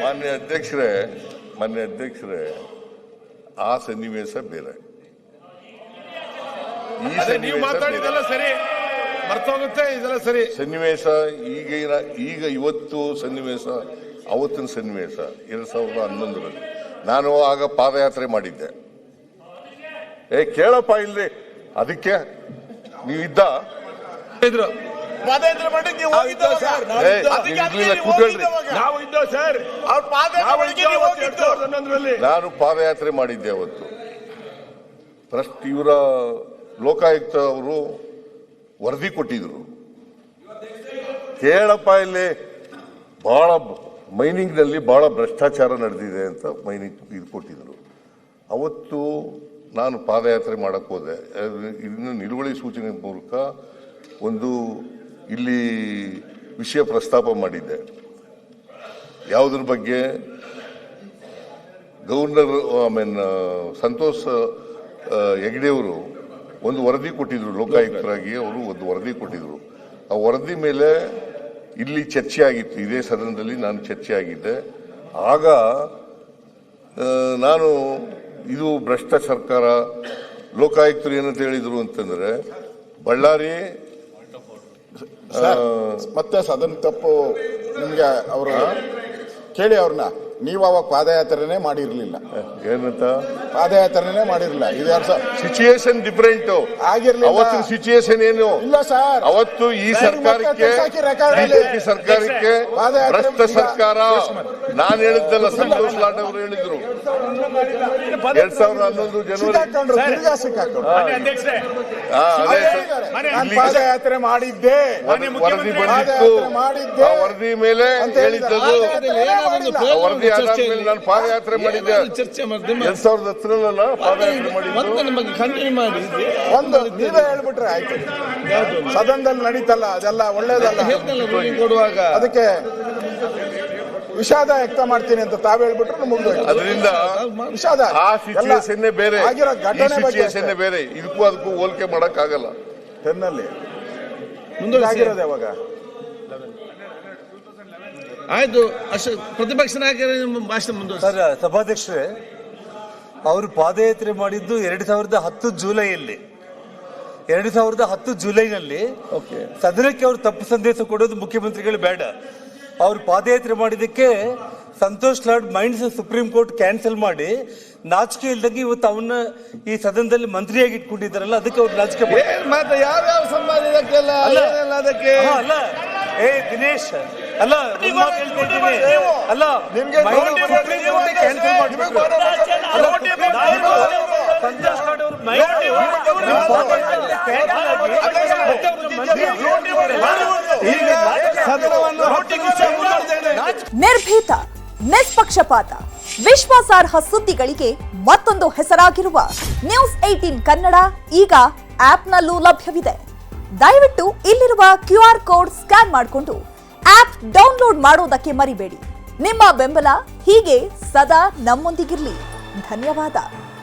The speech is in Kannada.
ಮಾನ್ಯ ಅಧ್ಯಕ್ಷರೇ ಆ ಸನ್ನಿವೇಶ ಬೇರೆ, ನೀವು ಮಾತಾಡಿದೆಲ್ಲ ಸರಿ, ಮರ್ತೋಗುತ್ತೆ ಇದೆಲ್ಲ ಸರಿ. ಸನ್ನಿವೇಶ ಈಗ ಇವತ್ತು ಸನ್ನಿವೇಶ ಅವತ್ತಿನ ಸನ್ನಿವೇಶ 2011ರಲ್ಲಿ ನಾನು ಆಗ ಪಾದಯಾತ್ರೆ ಮಾಡಿದ್ದೆ. ಕೇಳಪ್ಪ ಇಲ್ಲಿ, ಅದಕ್ಕೆ ನೀವಿದ್ದ ಪಾದಯಾತ್ರೆ ಮಾಡಿ ನೀವು ನಾನು ಪಾದಯಾತ್ರೆ ಮಾಡಿದ್ದೆ ಅವತ್ತು. ಇವರ ಲೋಕಾಯುಕ್ತ ಅವರು ವರದಿ ಕೊಟ್ಟಿದ್ರು. ಕೇಳಪ್ಪ ಇಲ್ಲಿ, ಬಹಳ ಮೈನಿಂಗ್ ನಲ್ಲಿ ಬಹಳ ಭ್ರಷ್ಟಾಚಾರ ನಡೆದಿದೆ ಅಂತ ಮೈನಿಂಗ್ ಇದು ಕೊಟ್ಟಿದ್ರು. ಅವತ್ತು ನಾನು ಪಾದಯಾತ್ರೆ ಮಾಡಕ್ ಹೋದೆ. ಇದನ್ನ ನಿಲುವಳಿ ಸೂಚನೆ ಮೂಲಕ ಒಂದು ಇಲ್ಲಿ ವಿಷಯ ಪ್ರಸ್ತಾಪ ಮಾಡಿದ್ದೆ. ಯಾವುದ್ರ ಬಗ್ಗೆ? ಗವರ್ನರ್ ಸಂತೋಷ್ ಹೆಗ್ಡೆ ಅವರು ಒಂದು ವರದಿ ಕೊಟ್ಟಿದ್ರು, ಲೋಕಾಯುಕ್ತರಾಗಿ ಅವರು ಒಂದು ವರದಿ ಕೊಟ್ಟಿದ್ರು. ಆ ವರದಿ ಮೇಲೆ ಇಲ್ಲಿ ಚರ್ಚೆ ಆಗಿತ್ತು, ಇದೇ ಸದನದಲ್ಲಿ ನಾನು ಚರ್ಚೆ ಆಗಿದ್ದೆ. ಆಗ ನಾನು ಇದು ಭ್ರಷ್ಟ ಸರ್ಕಾರ, ಲೋಕಾಯುಕ್ತರು ಏನಂತ ಹೇಳಿದ್ರು ಅಂತಂದ್ರೆ, ಬಳ್ಳಾರಿ ಮತ್ತೆ ಸದನ ತಪ್ಪು ನಿಮ್ಗೆ ಅವರು ಕೇಳಿ ಅವ್ರನ್ನ, ನೀವು ಅವಾಗ ಪಾದಯಾತ್ರೆನೇ ಮಾಡಿರ್ಲಿಲ್ಲ. ಏನಂತ ಪಾದಯಾತ್ರೆನೇ ಮಾಡಿರ್ಲಿಲ್ಲ. Situation different ಆಗಿರ್ಲಿಲ್ಲ. ಅವತ್ತು ಸಿಚುಯೇಷನ್ ಏನು ಇಲ್ಲ ಸರ್. ಅವತ್ತು ಈ ಸರ್ಕಾರಕ್ಕೆ, ಬಿಜೆಪಿ ಸರ್ಕಾರಕ್ಕೆ ಭ್ರಷ್ಟ ಸರ್ಕಾರ. ನಾನು ಹೇಳಿದ್ದಲ್ಲ, ಸಂತೋಷ್ ಲಾಡ್ ಅವರು ಹೇಳಿದ್ರು 2011 ಜನವರಿ. ಪಾದಯಾತ್ರೆ ಮಾಡಿದ್ದೆ, ವರದಿ ಬಂದಿತ್ತು. ಆ ವರದಿ ಮೇಲೆ ಹೇಳಿದ್ದದು, ವರದಿ ಆದ್ಮೇಲೆ ನಾನು ಪಾದಯಾತ್ರೆ ಮಾಡಿದ್ದೆ. 2010 ಪಾದಯಾತ್ರೆ ಮಾಡಿದ್ದು. ಒಂದು ನೀವೇ ಹೇಳ್ಬಿಟ್ರೆ ಆಯ್ತು. ಸದನದಲ್ಲಿ ನಡೀತಲ್ಲ, ಅದೆಲ್ಲ ಒಳ್ಳೇದಲ್ಲ. ಅದಕ್ಕೆ ವಿಷಾದ ವ್ಯಕ್ತ ಮಾಡ್ತೀನಿ ಅಂತ ತಾವ್ ಹೇಳ್ಬಿಟ್ರೆ ಮುಗಿದೋಯ್ತು. ಅದರಿಂದ ವಿಷಾದ ಆ ಸಿಚುಯೇಷನ್ ಬೇರೆ, ಆಗಿರೋ ಘಟನೆ ಸಿಚುಯೇಷನ್ ಬೇರೆ. ಇದಕ್ಕೂ ಅದಕ್ಕೂ ಹೋಲಿಕೆ ಮಾಡಕ್ ಆಗಲ್ಲ. ಟೆನ್ನಲ್ಲಿ ಮುಂದೆ ಯಾವಾಗ ಆಯ್ತು. ಪ್ರತಿಪಕ್ಷ ನಾಯಕರ ಭಾಷಣ ಮುಂದೆ. ಸರ್, ಸಭಾಧ್ಯಕ್ಷರೇ, ಅವರು ಪಾದಯಾತ್ರೆ ಮಾಡಿದ್ದು 2010 ಜುಲೈಯಲ್ಲಿ. 2010 ಜುಲೈನಲ್ಲಿ ಸದನಕ್ಕೆ ಅವರು ತಪ್ಪು ಸಂದೇಶ ಕೊಡೋದು ಮುಖ್ಯಮಂತ್ರಿಗಳು ಬೇಡ. ಅವ್ರು ಪಾದಯಾತ್ರೆ ಮಾಡಿದ್ದಕ್ಕೆ Santosh Lad minds Supreme Court cancel ಮಾಡಿ ನಾಚಿಕೆ ಇಲ್ದಂಗೆ ಇವತ್ತು ಅವನ್ನ ಈ ಸದನದಲ್ಲಿ ಮಂತ್ರಿಯಾಗಿ ಇಟ್ಕೊಂಡಿದ್ದಾರಲ್ಲ, ಅದಕ್ಕೆ ಅವ್ರು ನಾಚಿಕೆ. ಯಾವ್ಯಾವ ಸಂಬಂಧ ಅದಕ್ಕೆ ಅಲ್ಲ, ದಿನೇಶ್ ಅಲ್ಲ, ಅಲ್ಲ, ನಿಮ್ಗೆ ಕ್ಯಾನ್ಸಲ್ ಮಾಡಿಬಿಟ್ಟು ಸಂತೋಷ್ ಲಾಡ್ ನಿರ್ಭೀತ, ನಿಷ್ಪಕ್ಷಪಾತ, ವಿಶ್ವಾಸಾರ್ಹ ಸುದ್ದಿಗಳಿಗೆ ಮತ್ತೊಂದು ಹೆಸರಾಗಿರುವ ನ್ಯೂಸ್ 18 ಕನ್ನಡ ಈಗ ಆಪ್ನಲ್ಲೂ ಲಭ್ಯವಿದೆ. ದಯವಿಟ್ಟು ಇಲ್ಲಿರುವ QR ಕೋಡ್ ಸ್ಕ್ಯಾನ್ ಮಾಡಿಕೊಂಡು ಆಪ್ ಡೌನ್ಲೋಡ್ ಮಾಡೋದಕ್ಕೆ ಮರಿಬೇಡಿ. ನಿಮ್ಮ ಬೆಂಬಲ ಹೀಗೆ ಸದಾ ನಮ್ಮೊಂದಿಗಿರಲಿ. ಧನ್ಯವಾದ.